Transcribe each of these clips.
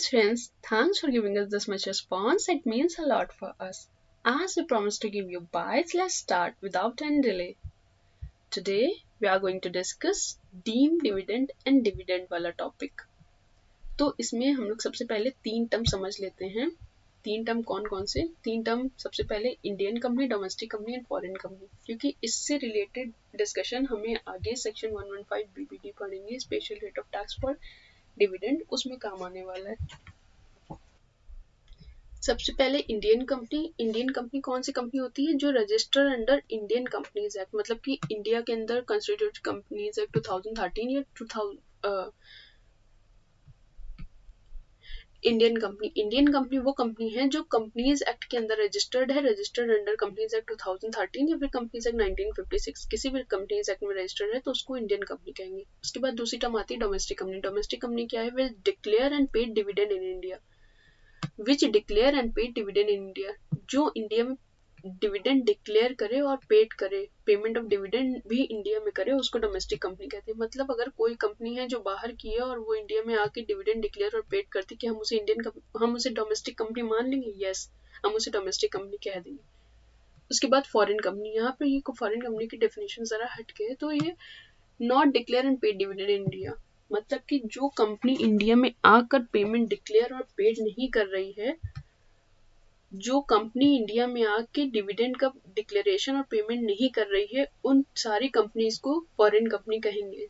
friends, thanks for giving us this much response. It means a lot for us. As we promised to give you bites, let's start without any delay. Today, we are going to discuss deemed dividend and dividend वाला topic. तो इसमें हम लोग सबसे पहले 3 term समझ लेते हैं. 3 टर्म कौन कौन से? 3 टर्म सबसे पहले Indian company, domestic company and foreign company, क्योंकि इससे रिलेटेड डिस्कशन हमें आगे सेक्शन 115 बीबीडी पढ़ेंगे, special rate of tax for dividend, उसमें काम आने वाला है. सबसे पहले इंडियन कंपनी कौन सी कंपनी होती है? जो register under Indian companies act, मतलब कि इंडिया के अंदर कंस्टिट्यूटेड कंपनीज एक्ट 2013 या 2000. इंडियन कंपनी वो कंपनी है जो कंपनीज एक्ट के अंदर रजिस्टर्ड है, रजिस्टर्ड अंडर कंपनीज एक्ट 2013 या फिर कंपनीज एक्ट 1956, किसी भी कंपनीज एक्ट में रजिस्टर्ड है तो उसको इंडियन कंपनी कहेंगे. उसके बाद दूसरी टर्म आती है डोमेस्टिक कंपनी. डोमेस्टिक कंपनी क्या है? Will declare and paid dividend in India. Which declare and paid dividend in India, जो इंडिया में डिविडेंड डिक्लेयर करे और पेड करे, पेमेंट ऑफ डिविडेंड भी इंडिया में करे, उसको डोमेस्टिक कंपनी कहते हैं. मतलब अगर कोई कंपनी है जो बाहर की है और वो इंडिया में आके डिविडेंड डिक्लेयर और पेड करती है, कि हम उसे डोमेस्टिक कंपनी मान लेंगे? यस, हम उसे डोमेस्टिक कंपनी कह देंगे. उसके बाद फॉरेन कंपनी. यहाँ पे ये फॉरेन कंपनी की डेफिनेशन जरा हटके है, तो ये not declare and paid dividend in India, मतलब कि जो कंपनी इंडिया में आकर पेमेंट डिक्लेयर और पेड नहीं कर रही है, जो कंपनी इंडिया में आके डिविडेंड का डिक्लेरेशन और पेमेंट नहीं कर रही है, उन सारी कंपनीज को फॉरेन कंपनी कहेंगे.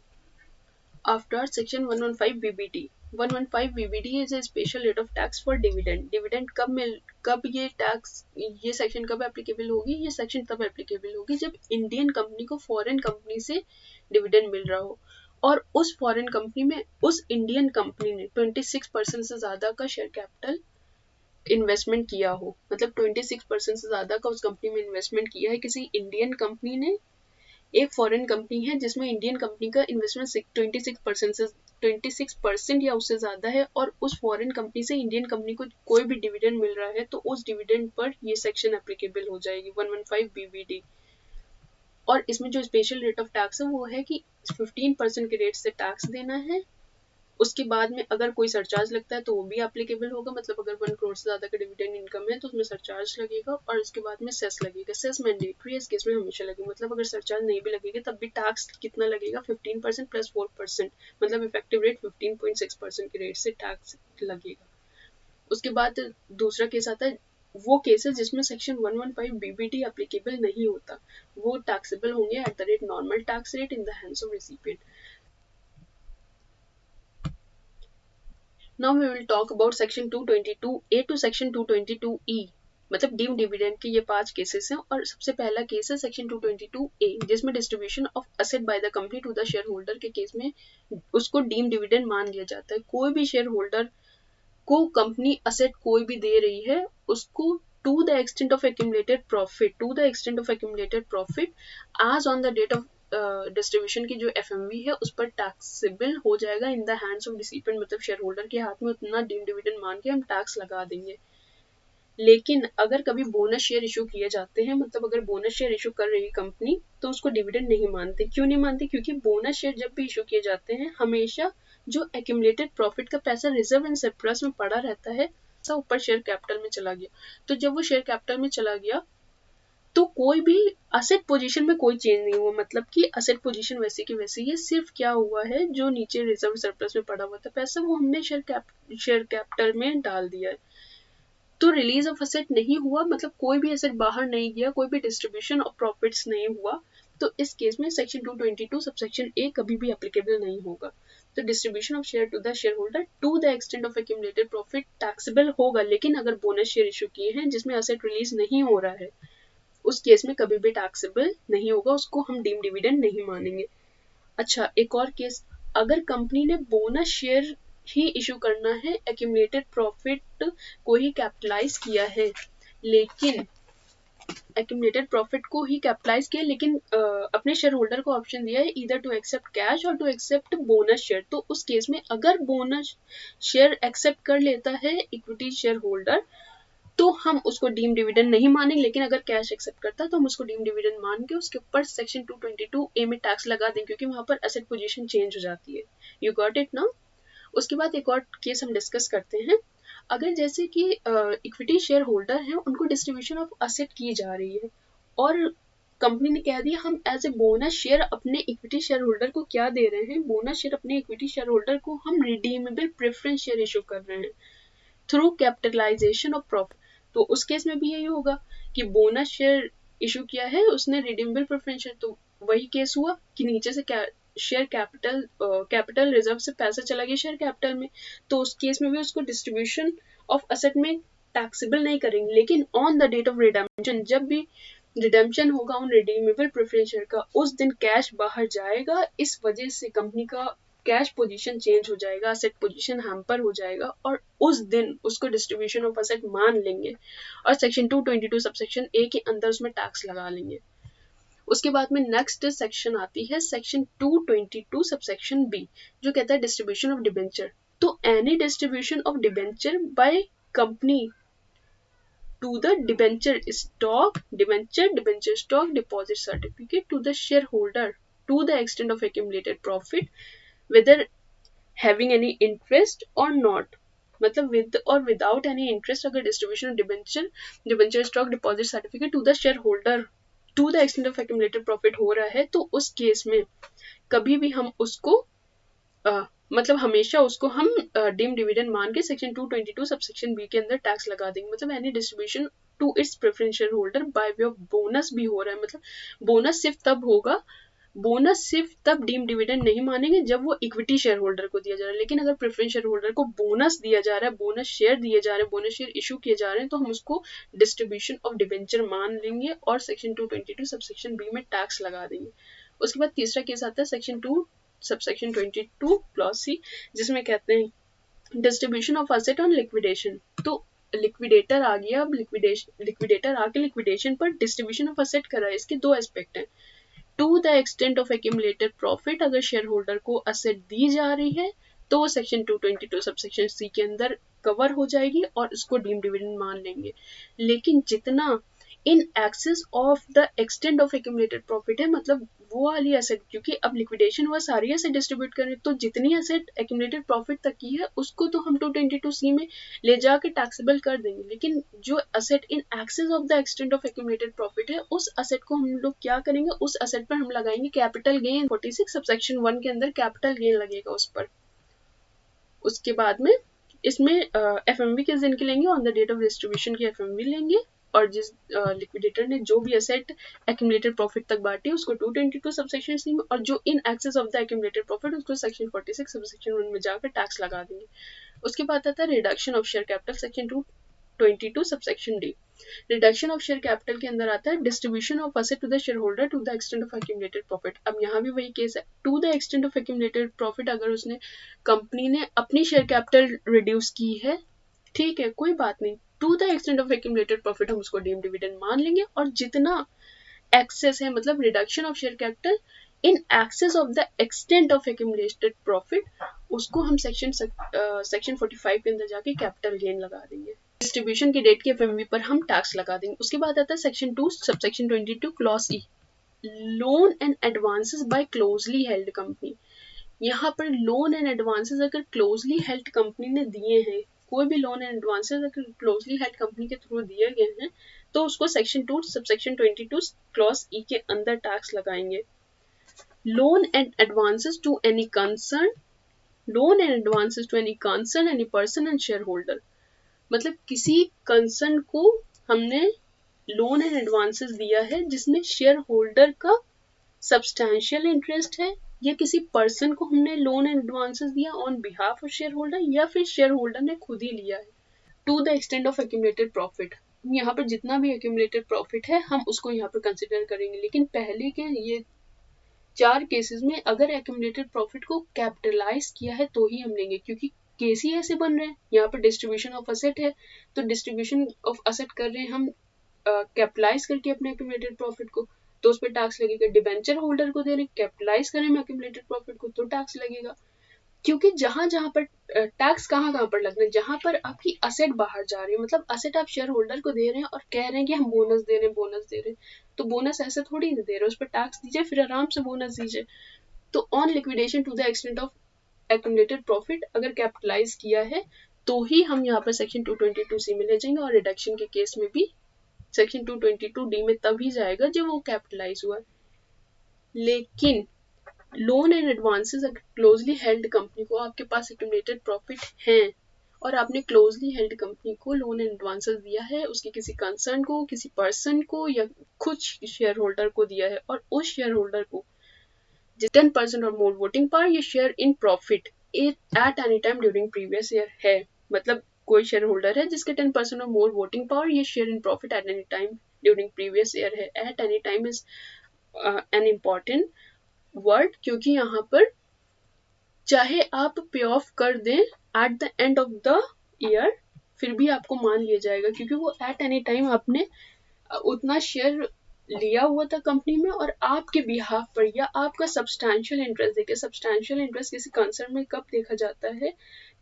After section 115 BBD. 115 BBD is a special rate of tax for dividend. Dividend कब ये टैक्स, ये सेक्शन कब एप्लीकेबल होगी? ये सेक्शन तब एप्लीकेबल होगी जब इंडियन कंपनी को फॉरेन कंपनी से डिविडेंड मिल रहा हो और उस फॉरेन कंपनी में उस इंडियन कंपनी ने 26% से ज्यादा का शेयर कैपिटल इन्वेस्टमेंट किया हो. मतलब 26% से ज्यादा का उस कंपनी में इन्वेस्टमेंट किया है किसी इंडियन कंपनी ने. एक फॉरेन कंपनी है जिसमें इंडियन कंपनी का इन्वेस्टमेंट 26% या उससे ज्यादा है, और उस फॉरेन कंपनी से इंडियन कंपनी को कोई भी डिविडेंड मिल रहा है, तो उस डिविडेंड पर ये सेक्शन एप्लीकेबल हो जाएगी, 115 बीबीडी. और इसमें जो स्पेशल रेट ऑफ टैक्स है वो है कि 15% के रेट से टैक्स देना है. उसके बाद में अगर कोई सरचार्ज लगता है तो वो भी एप्लीकेबल होगा. मतलब अगर 1 करोड़ से ज्यादा का डिविडेंड इनकम है तो उसमें सरचार्ज लगेगा, और उसके बाद में सेस लगेगा. सेस मैंडेटरी है, इस केस में हमेशा लगेगा. मतलब अगर सरचार्ज नहीं भी लगेगा तब भी टैक्स कितना लगेगा? 15% प्लस 4%, मतलब इफेक्टिव रेट 15.6% के रेट से टैक्स लगेगा. उसके बाद दूसरा केस आता है, वो केसेस जिसमें सेक्शन 115 बीबीडी एप्लीकेबल नहीं होता, वो टैक्सेबल होंगे at the rate normal tax rate in the hands of recipient. Now we will talk about section 222A to section 222E, मतलब डीम डिविडेंड के ये 5 केसेस हैं. और सबसे पहला केस है सेक्शन 222A, जिसमें distribution of asset by the company to the share holder के केस में उसको डीम डिविडेंड मान लिया जाता है. कोई भी शेयर होल्डर को कंपनी असेट कोई भी दे रही है, उसको to the extent of accumulated profit as on the date of distribution की जो एफएमवी है उस पर टैक्सेबल हो जाएगा in the hands of recipient. मतलब शेयर होल्डर के हाथ में उतना डीम डिविडेंड मान के हम टैक्स लगा देंगे. लेकिन अगर कभी बोनस शेयर इशू किए जाते हैं, मतलब अगर बोनस शेयर इशू कर रही है कंपनी, तो उसको डिविडेंड नहीं मानते. क्यों नहीं मानते? क्योंकि बोनस शेयर जब भी इशू किए जाते हैं, हमेशा जो एक्यूमुलेटेड प्रॉफिट का पैसा रिजर्व एंड सरप्लस में पड़ा रहता है, सब ऊपर शेयर कैपिटल में चला गया. तो जब वो शेयर कैपिटल में चला गया तो कोई भी असेट पोजीशन में कोई चेंज नहीं हुआ. मतलब कि असेट पोजीशन वैसी की वैसी है, सिर्फ क्या हुआ है, जो नीचे रिजर्व सरप्लस में पड़ा हुआ था पैसा, वो हमने शेयर कैपिटल में डाल दिया है. तो रिलीज ऑफ असेट नहीं हुआ, मतलब कोई भी असेट बाहर नहीं गया, कोई भी डिस्ट्रीब्यूशन ऑफ प्रॉफिट्स नहीं हुआ. तो इस केस में सेक्शन 222 सबसेक्शन ए कभी भी एप्लीकेबल नहीं होगा. तो distribution of share to the share holder to the extent of accumulated profit taxable होगा, लेकिन अगर बोनस शेयर इशू किए हैं जिसमें असेट रिलीज नहीं हो रहा है, उस केस में कभी भी टैक्सेबल नहीं होगा, उसको हम डीम डिविडेंड नहीं मानेंगे. अच्छा, एक और केस, अगर कंपनी ने बोनस शेयर ही इशू करना है, एक्यूमुलेटेड प्रॉफिट को ही कैपिटलाइज किया है, लेकिन एक्यूमुलेटेड प्रॉफिट को ही कैपिटलाइज किया, लेकिन अपने शेयर होल्डर को ऑप्शन दिया है ईदर टू एक्सेप्ट कैश और टू एक्सेप्ट बोनस शेयर. तो उस केस में अगर बोनस शेयर एक्सेप्ट कर लेता है इक्विटी शेयर होल्डर, तो हम उसको डीम डिविडेंड नहीं मानेंगे. लेकिन अगर कैश एक्सेप्ट करता है तो हम उसको डीम डिविडेंड मान के उसके ऊपर सेक्शन 222A में टैक्स लगा दें, क्योंकि वहां पर एसेट पोजीशन चेंज हो जाती है. You got it now? उसके बाद एक और केस हम डिस्कस करते हैं। अगर जैसे कि इक्विटी शेयर होल्डर हैं, उनको डिस्ट्रीब्यूशन ऑफ असेट की जा रही है और कंपनी ने कह दिया हम एज ए बोनस शेयर अपने इक्विटी शेयर होल्डर को क्या दे रहे हैं, बोनस शेयर अपने इक्विटी शेयर होल्डर को हम रिडीमेबल प्रेफरेंस शेयर इशू कर रहे हैं थ्रू कैपिटलाइजेशन ऑफ प्रॉफिट। तो उस केस में भी यही होगा कि बोनस शेयर इशू किया है उसने रिडीमेबल प्रेफरेंस शेयर, तो वही केस हुआ कि नीचे से शेयर कैपिटल रिजर्व से पैसा चला गया शेयर कैपिटल में, तो उस केस में भी उसको डिस्ट्रीब्यूशन ऑफ असेट में टैक्सेबल नहीं करेंगे। लेकिन on the date of redemption, जब भी रिडेम्पशन होगा उन रिडीमेबल प्रेफरेंस शेयर का, उस दिन कैश बाहर जाएगा, इस वजह से कंपनी का कैश पोजीशन चेंज हो जाएगा, असेट पोजीशन हैम्पर हो जाएगा और उस दिन उसको डिस्ट्रीब्यूशन ऑफ असेट मान लेंगे और सेक्शन 222 सबसेक्शन ए के अंदर उसमें टैक्स लगा लेंगे। उसके बाद में नेक्स्ट सेक्शन आती है सेक्शन 222 सबसेक्शन बी, जो कहता है डिस्ट्रीब्यूशन ऑफ डिबेंचर। तो any distribution of debenture by company to the debenture stock, deposit certificate to the shareholder to the extent of accumulated profit, whether having any interest or not, मतलब with or without any interest, अगर distribution of debenture stock deposit certificate to the shareholder to the extent of accumulated profit हो रहा है, तो उस case में कभी भी हम उसको मतलब हमेशा उसको हम डीम डिविडेंड मान के सेक्शन 222 सबसेक्शन बी के अंदर टैक्स लगा देंगे। मतलब any distribution to its preference share holder by way of bonus भी हो रहा है, मतलब बोनस सिर्फ तब होगा, बोनस सिर्फ तब डीम डिविडेंड नहीं मानेंगे जब वो इक्विटी शेयर होल्डर को दिया जा रहा है। लेकिन अगर प्रेफरेंस शेयर होल्डर को बोनस दिया जा रहा है, बोनस शेयर दिए जा रहे हैं, बोनस शेयर इशू किए जा रहे हैं, तो हम उसको डिस्ट्रीब्यूशन ऑफ डिबेंचर मान लेंगे और सेक्शन 222 सबसेक्शन बी में टैक्स लगा देंगे। उसके बाद तीसरा केस आता है सेक्शन 2 सबसेक्शन 22 क्लॉज सी, जिसमें कहते हैं distribution of asset on liquidation. तो लिक्विडेटर आ गया, अब लिक्विडेटर आके लिक्विडेशन पर डिस्ट्रीब्यूशन ऑफ असेट कर रहा है। इसके दो एस्पेक्ट हैं। To the extent of accumulated profit, अगर शेयर होल्डर को असेट दी जा रही है तो वो सेक्शन 222 सबसेक्शन सी के अंदर कवर हो जाएगी और इसको डीम डिविडेंड मान लेंगे। लेकिन जितना in excess of the extent of accumulated profit है, मतलब वो वाली एसेट, क्योंकि अब लिक्विडेशन हुआ सारी एसेट डिस्ट्रीब्यूट करें, तो जितनी एसेट एक्यूमुलेटेड प्रॉफिट तक की है उसको तो हम 222 में ले जाके टैक्सेबल कर देंगे। लेकिन जो asset in excess of the extent of accumulated profit है, उस एसेट को हम लोग क्या करेंगे, उस एसेट पर हम लगाएंगे कैपिटल गेन। 46 सबसेक्शन 1 के अंदर कैपिटल गेन लगेगा उस पर। उसके बाद में इसमें एफएमवी किस दिन की लेंगे, on the date of distribution की एफएमवी लेंगे, और जिस लिक्विडेटर ने जो भी एसेट एक्यूमुलेटेड प्रॉफिट तक बांटी उसको 222 सबसेक्शन सी में, और जो in excess of the accumulated profit उसको सेक्शन 46 सबसेक्शन 1 में जाकर टैक्स लगा देंगे। उसके बाद आता है reduction of share capital, section 222 subsection D. Reduction of share capital के अंदर आता है distribution of asset to the share holder to the extent of accumulated profit. अब यहाँ भी वही केस है, to the extent of accumulated profit. अगर उसने कंपनी ने अपनी शेयर कैपिटल रिड्यूस की है, ठीक है, कोई बात नहीं, to the extent of accumulated profit हम उसको डीम डिविडेंड मान लेंगे, और जितना एक्सेस है, मतलब reduction of share capital in excess of the extent of accumulated profit, उसको हम सेक्शन 45 के अंदर जाके कैपिटल गेन लगा देंगे। डिस्ट्रीब्यूशन की डेट के एफएमवी पर हम टैक्स लगा देंगे। उसके बाद आता है section 2 subsection 22 clause E, loan and advances by closely held company. यहाँ पर लोन एंड एडवांसेस अगर क्लोजली हेल्ड कंपनी ने दिए हैं, कोई भी लोन एंड एडवांसेस अगर क्लोजली हेल्ड कंपनी के थ्रू दिए गए हैं, तो उसको सेक्शन 2 सबसेक्शन 22 क्लॉज ई के अंदर टैक्स लगाएंगे। Loan and advances to any concern, loan and advances to any concern any person and share holder, मतलब किसी कंसर्न को हमने लोन एंड एडवांसेस दिया है जिसमें शेयर होल्डर का सब्सटैंशियल इंटरेस्ट है, या किसी पर्सन को हमने लोन एंड एडवांसेस दिया on behalf of share holder, या फिर शेयर होल्डर ने खुद ही लिया है। To the extent of accumulated profit, यहाँ पर जितना भी एक्यूमुलेटेड प्रॉफिट है हम उसको यहाँ पर कंसिडर करेंगे। लेकिन पहले के ये 4 केसेस में अगर एक्यूमुलेटेड प्रॉफिट को कैपिटलाइज किया है तो ही हम लेंगे, क्योंकि केस ही ऐसे बन रहे हैं। यहाँ पर डिस्ट्रीब्यूशन ऑफ असेट है, तो डिस्ट्रीब्यूशन ऑफ असेट कर रहे हैं हम कैपिटलाइज करके अपने एक्यूमुलेटेड प्रॉफिट को, तो उस पर टैक्स लगेगा। डिबेंचर होल्डर को दे रहे हैं, कैपिटलाइज करें हम एक्यूमुलेटेड प्रॉफिट को, तो टैक्स लगेगा। क्योंकि जहां जहां पर टैक्स कहाँ पर लगना है, जहां पर आपकी असेट बाहर जा रही है, मतलब असेट आप शेयर होल्डर को दे रहे हैं और कह रहे हैं कि हम बोनस दे रहे हैं, तो बोनस ऐसे थोड़ी नहीं दे रहे, उस पर टैक्स दीजिए, फिर आराम से बोनस दीजिए। तो on liquidation to the extent of accumulated profit अगर कैपिटलाइज किया है तो ही हम यहाँ पर सेक्शन 222C में ले जाएंगे, और रिडक्शन के केस में भी सेक्शन 222D में तभी जाएगा जब वो कैपिटलाइज हुआ। लेकिन लोन एंड एडवांसेस अगर क्लोजली हेल्ड कंपनी को आपके पास एक्यूमुलेटेड प्रॉफिट हैं और आपने क्लोजली हेल्ड कंपनी को लोन एंड एडवांसेस दिया है, उसके किसी कंसर्न को, किसी पर्सन को या कुछ शेयर होल्डर को दिया है, और उस शेयर होल्डर को 10% और मोर वोटिंग पावर या share in profit at any time during previous year है, मतलब कोई शेयर होल्डर है जिसके 10% और मोर वोटिंग पावर या share in profit at any time during previous year है। At any time is an important word, क्योंकि यहाँ पर चाहे आप पे ऑफ कर दें at the end of the year फिर भी आपको मान लिया जाएगा, क्योंकि वो एट एनी टाइम आपने उतना शेयर लिया हुआ था कंपनी में और आपके बिहाफ पर या आपका सब्सटैंशियल इंटरेस्ट देखिए, सब्सटैंशियल इंटरेस्ट किसी कंसर्न में कब देखा जाता है,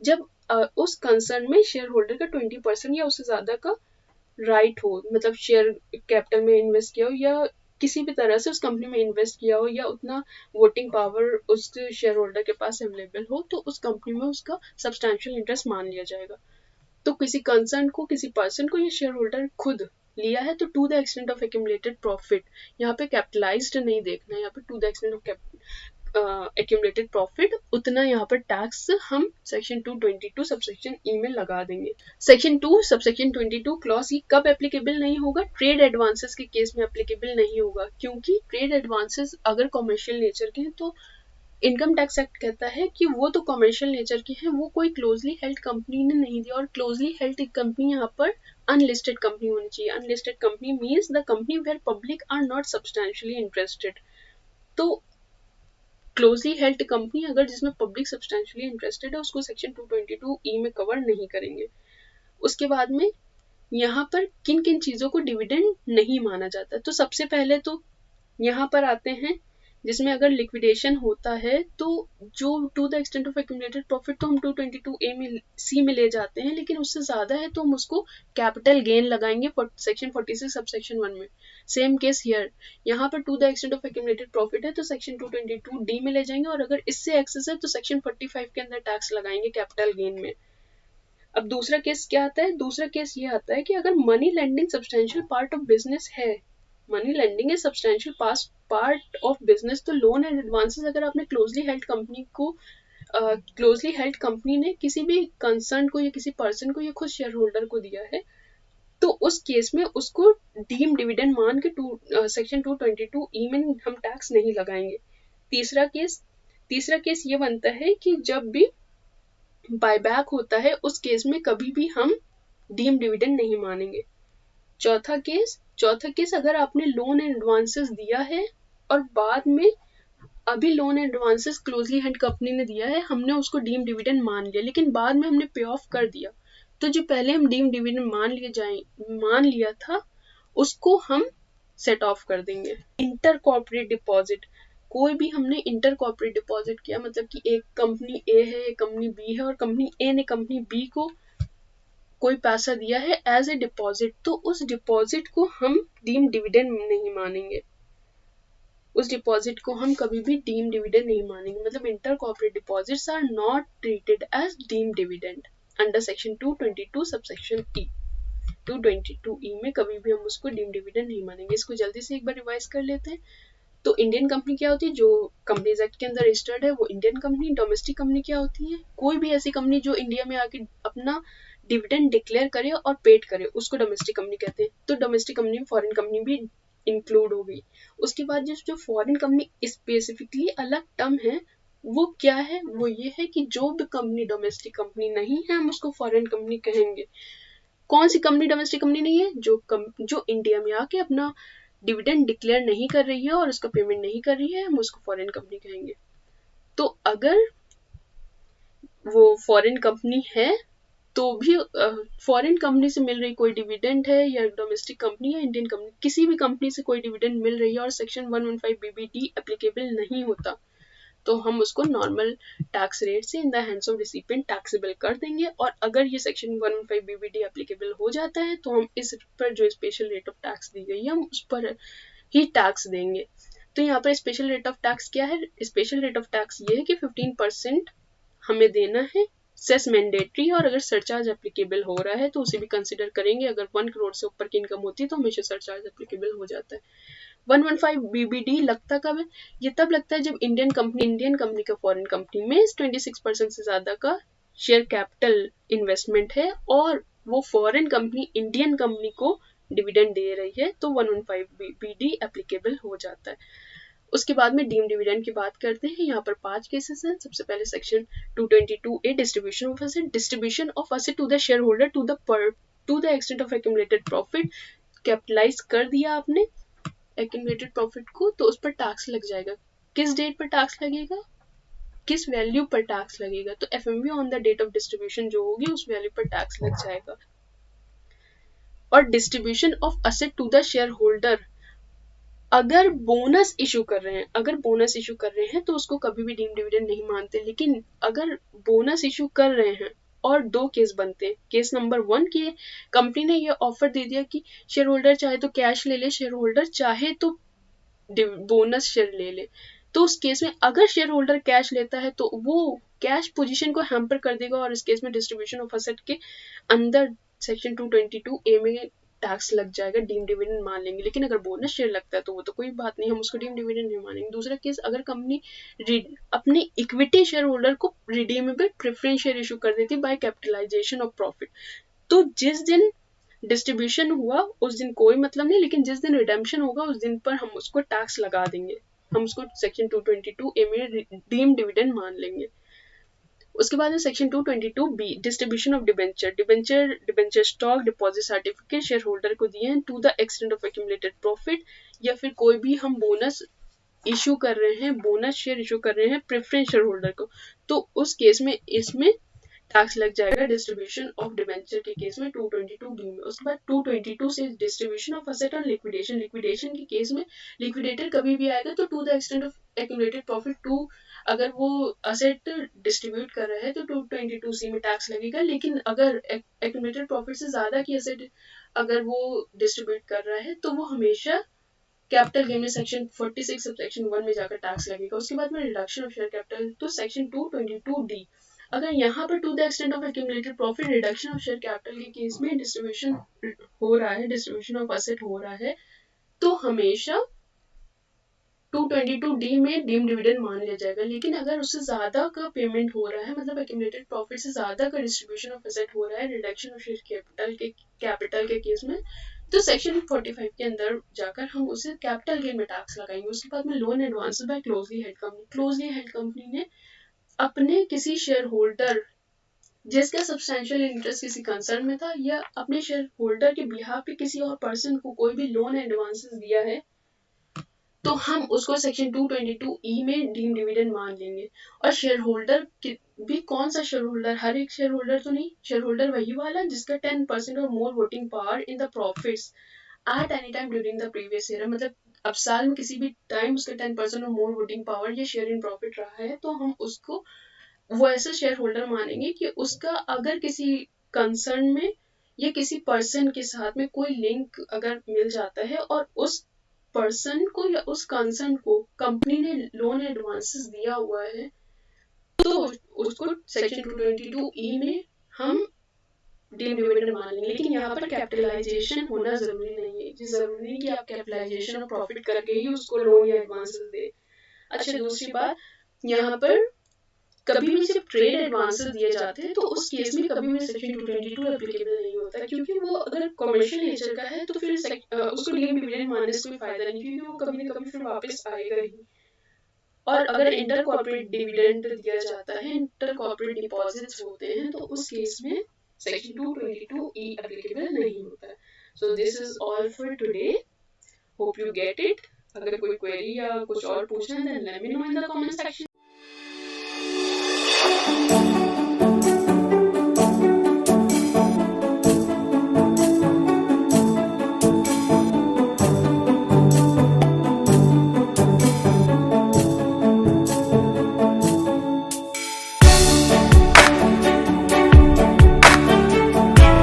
जब उस कंसर्न में शेयर होल्डर का 20% या उससे ज्यादा का राइट हो, मतलब शेयर कैपिटल में इन्वेस्ट किया हो या किसी भी तरह से उस कंपनी में इन्वेस्ट किया हो या उतना वोटिंग पावर उस शेयर होल्डर के पास अवेलेबल हो, तो उस कंपनी में उसका सब्सटैंशियल इंटरेस्ट मान लिया जाएगा। तो किसी कंसर्न को, किसी पर्सन को ये शेयर होल्डर खुद लिया है तो to the extent of accumulated profit, यहाँ पे कैपिटलाइज्ड नहीं देखना है, यहाँ पे to the extent of accumulated profit उतना यहाँ पर टैक्स हम सेक्शन 222 सबसेक्शन ई में लगा देंगे। सेक्शन 2 सबसेक्शन 22 क्लॉज ई कब एप्लीकेबल नहीं होगा? ट्रेड एडवांसेस के केस में एप्लीकेबल नहीं होगा, क्योंकि ट्रेड एडवांसेस अगर कॉमर्शियल नेचर के हैं तो इनकम टैक्स एक्ट कहता है कि वो तो कॉमर्शियल नेचर की है, वो कोई क्लोजली हेल्ड कंपनी ने नहीं दिया, और क्लोजली हेल्ड कंपनी यहाँ पर अनलिस्टेड कंपनी होनी चाहिए। Unlisted company means the company where public are not substantially interested. तो क्लोजली हेल्ड कंपनी अगर जिसमें पब्लिक सब्सटैंशियली इंटरेस्टेड है उसको सेक्शन 222E में कवर नहीं करेंगे। उसके बाद में यहाँ पर किन किन चीजों को डिविडेंड नहीं माना जाता, तो सबसे पहले तो यहाँ पर आते हैं जिसमें अगर लिक्विडेशन होता है तो जो to the extent of accumulated profit तो हम 222A में C में ले जाते हैं, लेकिन उससे ज्यादा है तो हम उसको कैपिटल गेन लगाएंगे सेक्शन 46 सबसेक्शन 1 में। सेम केस हियर, यहाँ पर to the extent of accumulated profit है तो सेक्शन 222D में ले जाएंगे, और अगर इससे एक्सेस है तो सेक्शन 45 के अंदर टैक्स लगाएंगे कैपिटल गेन में। अब दूसरा केस क्या आता है? दूसरा केस ये आता है कि अगर money lending substantial part of business है, मनी लेंडिंग है सब्सटेंशियल पार्ट ऑफ बिजनेस, तो लोन एंड एडवांसेस अगर आपने क्लोजली हेल्ड कंपनी को क्लोजली हेल्ड कंपनी ने किसी भी कंसर्न को या किसी पर्सन को या खुद शेयर होल्डर को दिया है, तो उस केस में उसको डीम डिविडेंड मान के सेक्शन 222E में हम टैक्स नहीं लगाएंगे। तीसरा केस ये बनता है कि जब भी बायबैक होता है उस केस में कभी भी हम डीम डिविडेंड नहीं मानेंगे। चौथा केस अगर आपने लोन एंड एडवांसेस दिया है और बाद में अभी loan and advances closely held company ने दिया है, हमने उसको डीम डिविडेंड मान लिया, लेकिन बाद में हमने पे ऑफ कर दिया, तो जो पहले हम डीम डिविडेंड मान लिया था उसको हम सेट ऑफ कर देंगे। इंटर कॉर्पोरेट डिपॉजिट, कोई भी हमने इंटर कॉर्पोरेट डिपॉजिट किया, मतलब कि एक कंपनी ए है, एक कंपनी बी है, और कंपनी ए ने कंपनी बी को कोई पैसा दिया है एज ए डिपॉजिट, तो उस डिपॉजिट को हम डीम डिविडेंड नहीं मानेंगे, उस डिपॉजिट को हम कभी भी डीम डिविडेंड नहीं मानेंगे। मतलब inter corporate deposits are not treated as deem dividend under section 222 subsection E. 222E में कभी भी हम उसको डीम डिविडेंड नहीं मानेंगे। इसको जल्दी से एक बार रिवाइज कर लेते हैं। तो इंडियन कंपनी क्या होती है? जो कंपनीज एक्ट के अंदर रजिस्टर्ड है वो इंडियन कंपनी। डोमेस्टिक कंपनी क्या होती है? कोई भी ऐसी कंपनी जो इंडिया में आके अपना डिविडेंड डिक्लेयर करे और पेड करे, उसको डोमेस्टिक कंपनी कहते हैं। तो डोमेस्टिक कंपनी में फॉरेन कंपनी भी इंक्लूड हो गई। उसके बाद जो फॉरेन कंपनी स्पेसिफिकली अलग टर्म है वो क्या है? वो ये है कि जो भी कंपनी डोमेस्टिक कंपनी नहीं है हम उसको फॉरेन कंपनी कहेंगे। कौन सी कंपनी डोमेस्टिक कंपनी नहीं है? जो इंडिया में आके अपना डिविडेंड डिक्लेयर नहीं कर रही है और उसका पेमेंट नहीं कर रही है, हम उसको फॉरेन कंपनी कहेंगे। तो अगर वो फॉरेन कंपनी है तो भी फॉरेन कंपनी से मिल रही कोई डिविडेंड है या डोमेस्टिक कंपनी या इंडियन कंपनी, किसी भी कंपनी से कोई डिविडेंड मिल रही है और सेक्शन 115 BBD एप्लीकेबल नहीं होता, तो हम उसको नॉर्मल टैक्स रेट से इन the hands of recipient taxable कर देंगे। और अगर ये सेक्शन 115 BBD एप्लीकेबल हो जाता है तो हम इस पर जो स्पेशल रेट ऑफ टैक्स दी गई है हम उस पर ही टैक्स देंगे। तो यहाँ पर स्पेशल रेट ऑफ टैक्स क्या है? स्पेशल रेट ऑफ टैक्स ये है कि 15% हमें देना है, सेस मैंडेटरी, और अगर सरचार्ज एप्लीकेबल हो रहा है तो उसे भी कंसिडर करेंगे। अगर 1 करोड़ से ऊपर की इनकम होती है तो हमेशा सरचार्ज एप्लीकेबल हो जाता है। 115 BBD लगता कब है? ये तब लगता है जब इंडियन कंपनी का फॉरेन कंपनी में 26% से ज्यादा का शेयर कैपिटल इन्वेस्टमेंट है और वो फॉरेन कंपनी इंडियन कंपनी को डिविडेंड दे रही है, तो 115 BBD एप्लीकेबल हो जाता है। उसके बाद में डीम डिविडेंड की बात करते हैं। यहाँ पर 5 केसेस हैं। सबसे पहले section 222A distribution of asset to the share holder to the extent of accumulated profit. Capitalize कर दिया आपने एक्यूमुलेटेड प्रॉफिट को तो उस पर टैक्स लग जाएगा। किस डेट पर टैक्स लगेगा, किस वैल्यू पर टैक्स लगेगा? तो FMV on the date of distribution जो होगी उस वैल्यू पर टैक्स लग जाएगा। और distribution of asset to the share holder, अगर बोनस इशू कर रहे हैं तो उसको कभी भी डीम डिविडेंड नहीं मानते। लेकिन अगर बोनस इशू कर रहे हैं और 2 केस बनते हैं। केस नंबर 1 की कंपनी ने ये ऑफर दे दिया कि शेयर होल्डर चाहे तो कैश ले ले, शेयर होल्डर चाहे तो बोनस शेयर ले ले। तो उस केस में अगर शेयर होल्डर कैश लेता है तो वो कैश पोजीशन को हैम्पर कर देगा और इस केस में डिस्ट्रीब्यूशन ऑफ एसेट के अंदर सेक्शन 222A में टैक्स लग जाएगा, डीम डिविडेंड मान लेंगे। लेकिन अगर बोनस शेयर लगता है तो वो तो कोई बात नहीं, हम उसको डीम डिविडेंड नहीं मानेंगे। दूसरा केस, अगर कंपनी अपने इक्विटी शेयर होल्डर को रिडीमेबल प्रेफरेंस शेयर इशू कर देती बाय कैपिटलाइजेशन ऑफ प्रॉफिट, तो जिस दिन डिस्ट्रीब्यूशन हुआ उस दिन कोई मतलब नहीं, लेकिन जिस दिन रिडेम्पशन होगा उस दिन पर हम उसको टैक्स लगा देंगे, हम उसको सेक्शन 222A में डीम डिविडेंड मान लेंगे। उसके बाद में section 222B distribution of debenture stock deposit certificate share holder को दिए हैं to the extent of accumulated profit, या फिर कोई भी हम बोनस इशू कर रहे हैं, बोनस शेयर इशू कर रहे हैं प्रेफरेंस शेयर होल्डर को, तो उस केस में इसमें टैक्स लग जाएगा डिस्ट्रीब्यूशन ऑफ डिबेंचर के केस में 222B में। उसके बाद 222 से distribution of asset on liquidation के केस में लिक्विडेटर कभी भी आएगा तो to the extent of accumulated profit to, अगर वो असेट डिस्ट्रीब्यूट कर रहा है तो 222C में टैक्स लगेगा। लेकिन अगर एक्यूमुलेटेड प्रॉफिट से ज्यादा की असेट अगर वो डिस्ट्रीब्यूट कर रहा है तो वो हमेशा कैपिटल गेन में सेक्शन 46 सबसेक्शन 1 में जाकर टैक्स लगेगा। उसके बाद में रिडक्शन ऑफ शेयर कैपिटल, तो सेक्शन 222D, अगर यहाँ पर to the extent of accumulated profit reduction of share capital के केस में डिस्ट्रीब्यूशन हो रहा है, डिस्ट्रीब्यूशन ऑफ एसेट हो रहा है, तो हमेशा 222D में डीम डिविडेंड मान लिया जाएगा। लेकिन अगर उससे ज्यादा का पेमेंट हो रहा है, मतलब एक्यूमुलेटेड प्रॉफिट से ज्यादा का डिस्ट्रीब्यूशन ऑफ एसेट हो रहा है रिडक्शन ऑफ शेयर कैपिटल के केस में, तो सेक्शन 45 के अंदर जाकर हम उसे कैपिटल गेन में टैक्स लगाएंगे। उसके बाद में loan advance by closely held company ने अपने किसी शेयर होल्डर जिसका सब्सटैंशियल इंटरेस्ट किसी कंसर्न में था या अपने शेयर होल्डर के बिहाफ पे किसी और पर्सन को कोई भी लोन एडवांसेस दिया है, तो हम उसको सेक्शन 222E में डीम डिविडेंड मान लेंगे। और शेयर होल्डर भी कौन सा शेयर होल्डर, हर एक शेयर होल्डर तो नहीं, शेयर होल्डर वही वाला जिसका 10% और more voting power in the profits at any time during the previous year, मतलब अब साल में किसी भी टाइम उसका 10% और मोर वोटिंग पावर या शेयर इन प्रॉफिट रहा है, तो हम उसको वो ऐसा शेयर होल्डर मानेंगे कि उसका अगर किसी कंसर्न में या किसी पर्सन के साथ में कोई लिंक अगर मिल जाता है और उस पर्सन को या उस कंसर्न को कंपनी ने लोन एडवांसेस दिया हुआ है, तो उसको सेक्शन 222E में हम डीम डिविडेंड मान लेंगे। लेकिन यहाँ पर कैपिटलाइजेशन होना जरूरी नहीं है, जरूरी नहीं कि आप कैपिटलाइजेशन और प्रॉफिट करके ही उसको लोन या एडवांसेस दे। अच्छा, दूसरी बात, यहाँ पर कभी भी जब ट्रेड एडवांसेस दिए जाते हैं तो उस केस में कभी भी सेक्शन 222 एप्लीकेबल नहीं होता, क्योंकि वो अगर कमर्शियल नेचर का है तो फिर उसको डीम डिविडेंड मानने से कोई फायदा नहीं, क्योंकि वो कभी ना कभी फिर वापस आएगा ही। और अगर इंटर कॉर्पोरेट डिविडेंड दिया जाता है, इंटर कॉर्पोरेट डिपॉजिट्स होते हैं, तो उस केस में सेक्शन 222E एप्लीकेबल नहीं होता है। So this is all for today, hope you get it. अगर कोई क्वेरी या कुछ और पूछना है then let me know in the comment section.